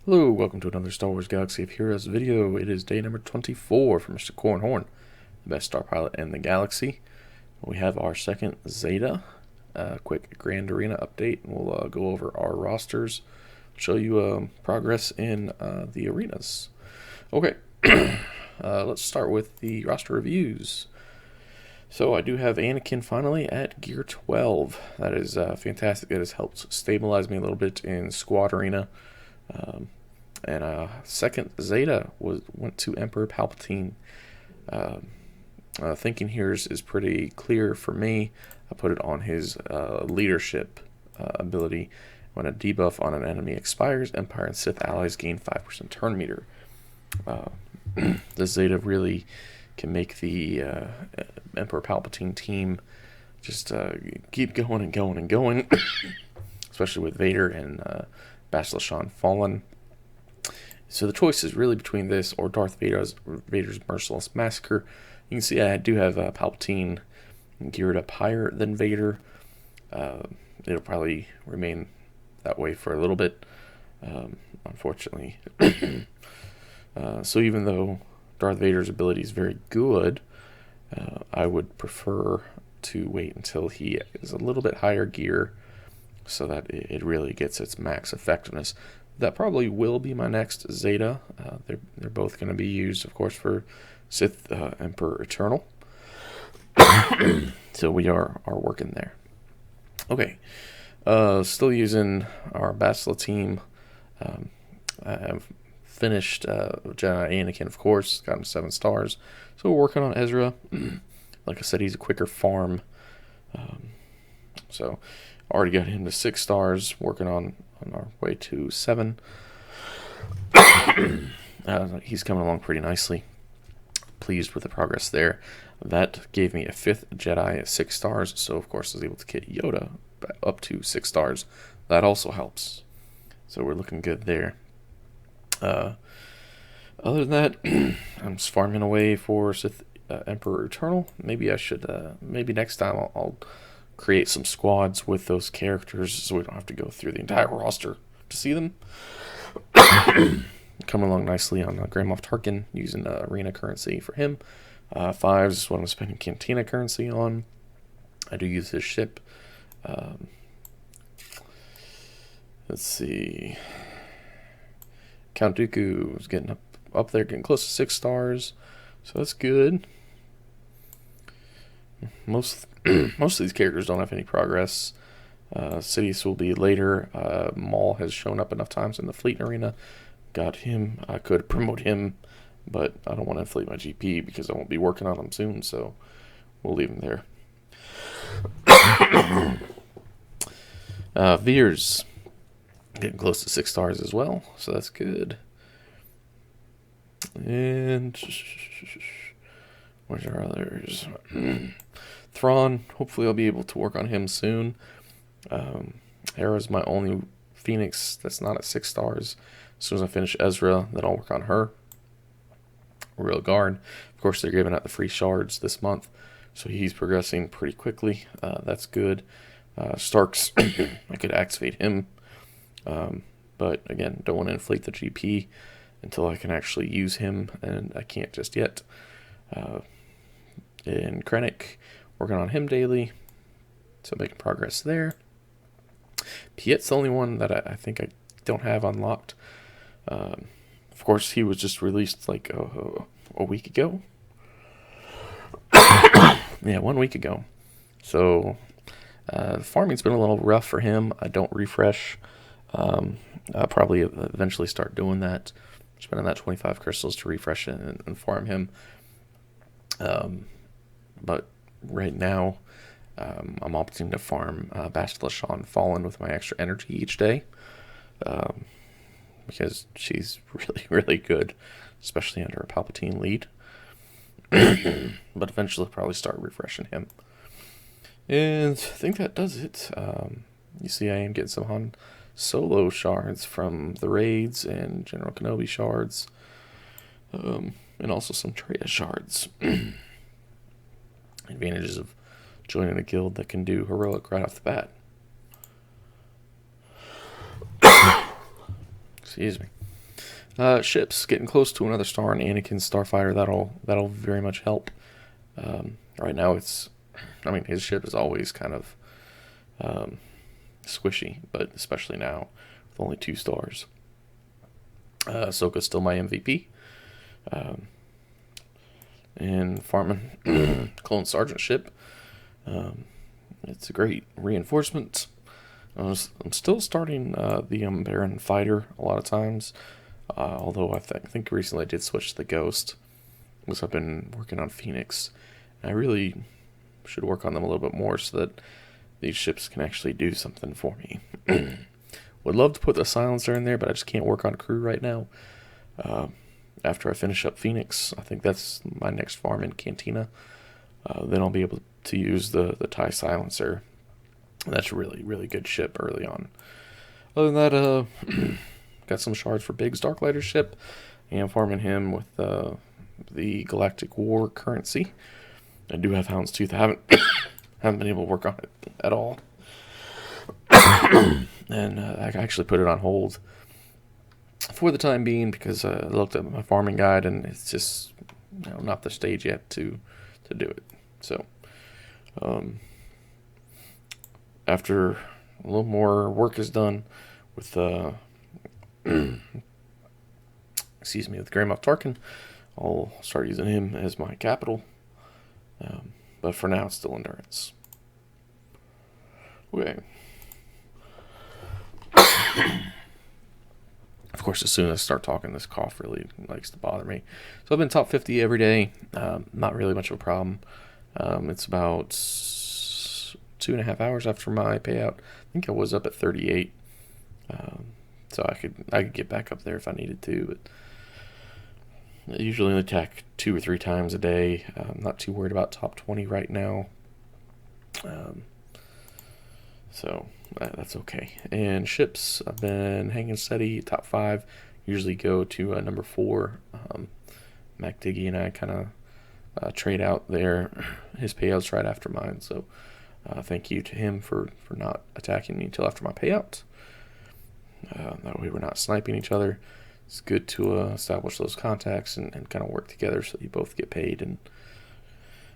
Hello, welcome to another Star Wars Galaxy of Heroes video. It is day number 24 for Mr. Corran, the best star pilot in the galaxy. We have our second Zeta, quick Grand Arena update, and we'll go over our rosters, show you progress in the arenas. Okay, let's start with the roster reviews. So I do have Anakin finally at Gear 12. That is fantastic. That has helped stabilize me a little bit in Squad Arena. And second Zeta went to Emperor Palpatine. Thinking here is pretty clear for me. I put it on his leadership ability. When a debuff on an enemy expires, Empire and Sith allies gain 5% turn meter. The Zeta really can make the Emperor Palpatine team just keep going and going and going, especially with Vader and Bastila Fallen. So the choice is really between this or Darth Vader's Merciless Massacre. You can see I do have Palpatine geared up higher than Vader. It'll probably remain that way for a little bit, unfortunately. So even though Darth Vader's ability is very good, I would prefer to wait until he is a little bit higher gear so that it really gets its max effectiveness. That probably will be my next Zeta. They're both going to be used, of course, for Sith Emperor Eternal. So we are working there. Okay. Still using our Bastila team. I have finished Jedi Anakin, of course. Got him 7 stars. So we're working on Ezra. Like I said, he's a quicker farm. So already got him to 6 stars. Working on our way to 7. He's coming along pretty nicely. Pleased with the progress there. That gave me a 5th Jedi at 6 stars, so of course I was able to get Yoda up to 6 stars. That also helps. So we're looking good there. Other than that, I'm just farming away for Sith Emperor Eternal. Maybe I should, maybe next time I'll create some squads with those characters so we don't have to go through the entire roster to see them. Coming along nicely on Grand Moff Tarkin, using arena currency for him. 5s is what I'm spending Cantina currency on. I do use his ship. Let's see. Count Dooku is getting up there, getting close to 6 stars, so that's good. Most of these characters don't have any progress. Sidious will be later. Maul has shown up enough times in the fleet arena. Got him. I could promote him, but I don't want to inflate my GP because I won't be working on him soon, so we'll leave him there. Veers getting close to 6 stars as well, so that's good. And where's our others? Thrawn, hopefully I'll be able to work on him soon. Hera's my only Phoenix that's not at 6 stars. As soon as I finish Ezra, then I'll work on her. Royal Guard, of course, they're giving out the free shards this month, so he's progressing pretty quickly. That's good. Starks, I could activate him, but again, don't want to inflate the GP until I can actually use him, and I can't just yet. In Krennic, working on him daily, so making progress there. Piet's the only one that I think I don't have unlocked. Of course, he was just released like a week ago. Yeah, 1 week ago. So farming's been a little rough for him. I don't refresh. I'll probably eventually start doing that. Spending that 25 crystals to refresh it and farm him. But right now, I'm opting to farm Bastila Fallen with my extra energy each day. Because she's really, really good, especially under a Palpatine lead. But eventually I'll probably start refreshing him. And I think that does it. You see I am getting some Han Solo shards from the raids and General Kenobi shards. And also some Traya shards. Advantages of joining a guild that can do heroic right off the bat. Excuse me. Ships getting close to another star, an Anakin starfighter. That'll very much help. Right now, his ship is always kind of squishy, but especially now with only 2 stars. Ahsoka's still my MVP. And farming Clone Sergeant ship. It's a great reinforcement. I'm still starting the Baron Fighter a lot of times. Although I think recently I did switch to the Ghost, because I've been working on Phoenix. I really should work on them a little bit more so that these ships can actually do something for me. Would love to put the Silencer in there, but I just can't work on crew right now. After I finish up Phoenix, I think that's my next farm in Cantina. Then I'll be able to use the TIE Silencer. That's a really, really good ship early on. Other than that, got some shards for Biggs Darklighter ship. And farming him with the Galactic War currency. I do have Houndstooth. I haven't been able to work on it at all. And I actually put it on hold for the time being, because I looked at my farming guide and it's just not the stage yet to do it. So after a little more work is done with with Grand Moff Tarkin, I'll start using him as my capital. But for now, it's still endurance. Okay. Of course, as soon as I start talking, this cough really likes to bother me. So I've been top 50 every day. Not really much of a problem. It's about 2.5 hours after my payout. I think I was up at 38. So I could get back up there if I needed to. But I usually only attack 2 or 3 times a day. I'm not too worried about top 20 right now. So that's okay. And ships, I've been hanging steady. Top 5 usually go to number 4. Mac Diggy and I kind of trade out there. His payouts right after mine. So thank you to him for not attacking me until after my payout. That way we're not sniping each other. It's good to establish those contacts and kind of work together so that you both get paid and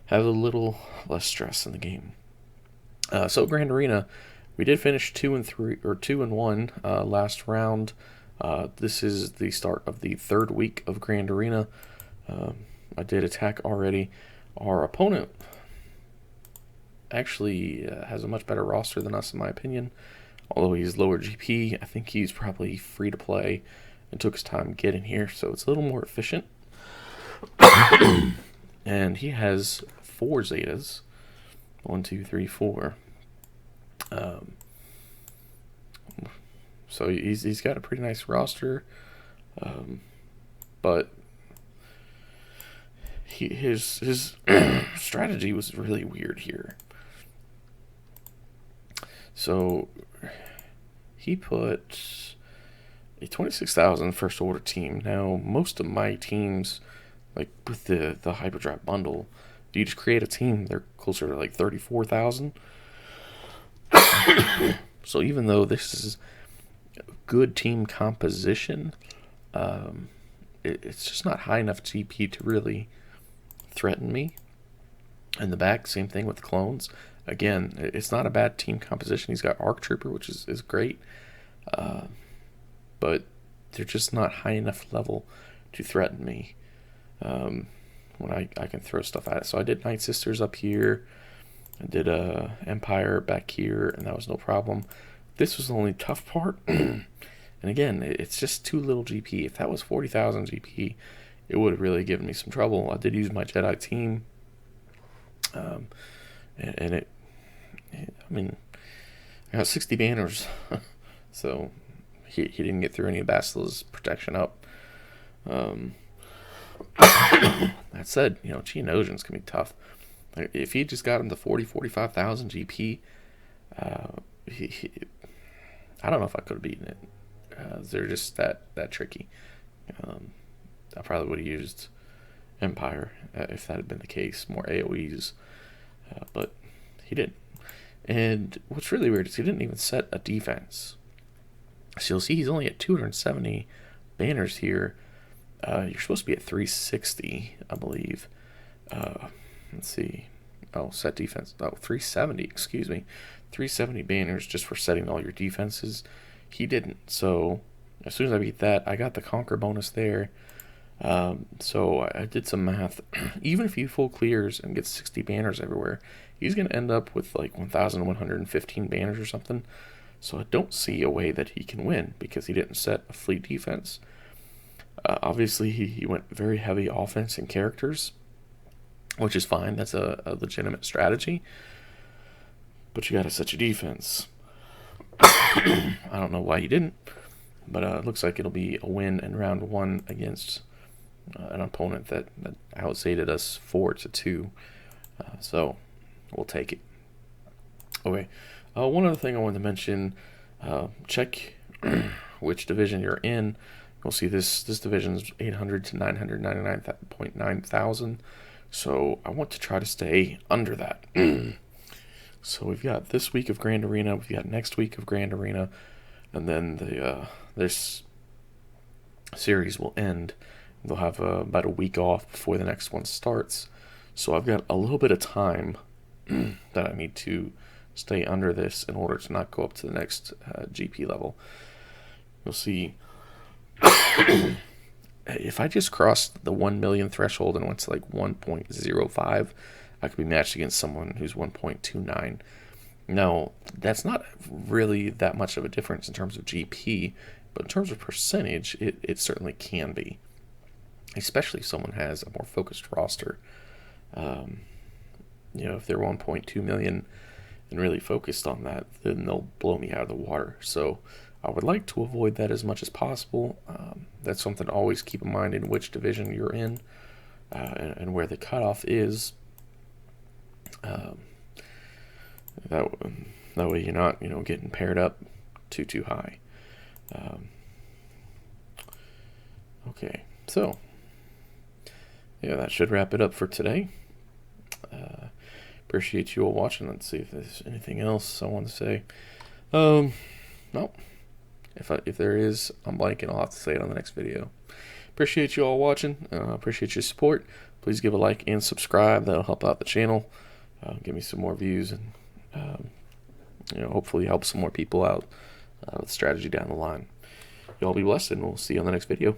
have a little less stress in the game. So Grand Arena, we did finish 2-1 last round. This is the start of the 3rd week of Grand Arena. I did attack already. Our opponent actually has a much better roster than us, in my opinion. Although he's lower GP, I think he's probably free to play and took his time getting here, so it's a little more efficient. And he has 4 Zetas. 1, 2, 3, 4. So he's got a pretty nice roster, but his strategy was really weird here. So he put a 26,000 first order team. Now most of my teams, like with the Hyperdrive bundle, you just create a team, they're closer to like 34,000. So even though this is good team composition, it's just not high enough GP to really threaten me. In the back, same thing with clones. Again, it's not a bad team composition. He's got Arc Trooper, which is great, but they're just not high enough level to threaten me when I can throw stuff at it. So I did Night Sisters up here. I did Empire back here, and that was no problem. This was the only tough part. And again, it's just too little GP. If that was 40,000 GP, it would have really given me some trouble. I did use my Jedi team. And I got 60 banners. So he didn't get through any of Basila's protection up. That said, Geonosians can be tough. If he just got him to 45,000 GP, I don't know if I could have beaten it. They're just that tricky. I probably would have used Empire if that had been the case, more AoEs, but he didn't. And what's really weird is he didn't even set a defense. So you'll see he's only at 270 banners here, you're supposed to be at 360, I believe. Let's see. Oh, set defense. Oh, 370, excuse me. 370 banners just for setting all your defenses. He didn't. So as soon as I beat that, I got the conquer bonus there. So I did some math. Even if he full clears and gets 60 banners everywhere, he's going to end up with like 1,115 banners or something. So I don't see a way that he can win because he didn't set a fleet defense. Obviously, he went very heavy offense and characters, which is fine. That's a legitimate strategy. But you got to set your defense. I don't know why he didn't, but it looks like it'll be a win in round 1 against an opponent that out-zated us 4-2. So we'll take it. Okay. One other thing I wanted to mention, check which division you're in. You'll see this division is 800 to 999.9 thousand. So I want to try to stay under that. So we've got this week of Grand Arena, we've got next week of Grand Arena, and then this series will end. They'll have about a week off before the next one starts. So I've got a little bit of time that I need to stay under this in order to not go up to the next GP level. You'll see if I just crossed the 1 million threshold and went to like 1.05, I could be matched against someone who's 1.29. Now, that's not really that much of a difference in terms of GP, but in terms of percentage, it certainly can be. Especially if someone has a more focused roster. If they're 1.2 million and really focused on that, then they'll blow me out of the water. So I would like to avoid that as much as possible. That's something to always keep in mind in which division you're in and where the cutoff is. That way you're not, getting paired up too high. Okay, so yeah, that should wrap it up for today. Appreciate you all watching. Let's see if there's anything else I want to say. No. If there is, I'm blanking. I'll have to say it on the next video. Appreciate you all watching. Appreciate your support. Please give a like and subscribe. That'll help out the channel. Give me some more views and hopefully help some more people out with strategy down the line. Y'all be blessed, and we'll see you on the next video.